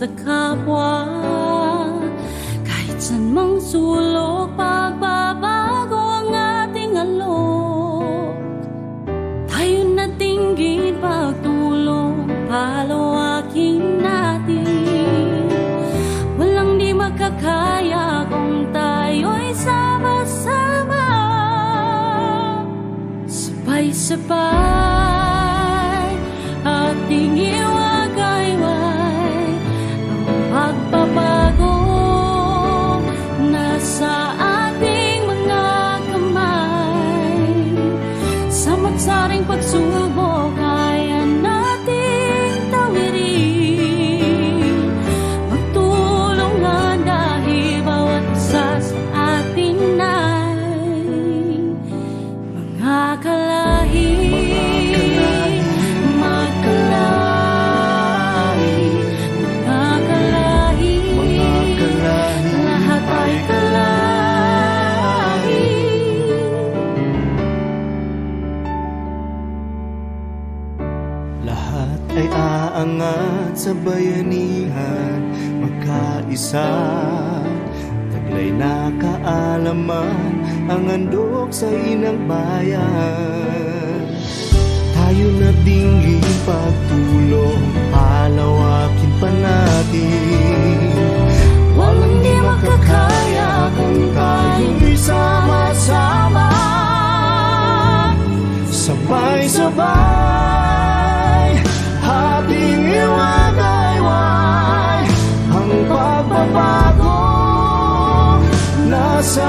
sa kapwa. Kahit saan mang sulok, pagbabago ang ating alok. Tayo na tinggin, pagtulong, palawakin natin. Walang di makakaya kung tayo'y sama-sama. Sabay-sabay ating iwagayway ang pagbabago nasa ating mga kamay. Sa magsaring pagsubok kaya nating tawirin. Magtulungan dahil bawat isa sa atin ay mga kalahi. Lahat ay aangat sa bayanihan, magkaisa. Taglay na kaalaman ang handog sa inang bayan. Tayo na dinggin, pagtulong, palawakin pa natin. Walang di makakaya kung tayo'y sama-sama. Sabay-sabay ating iwagayway ang pagbabago nasa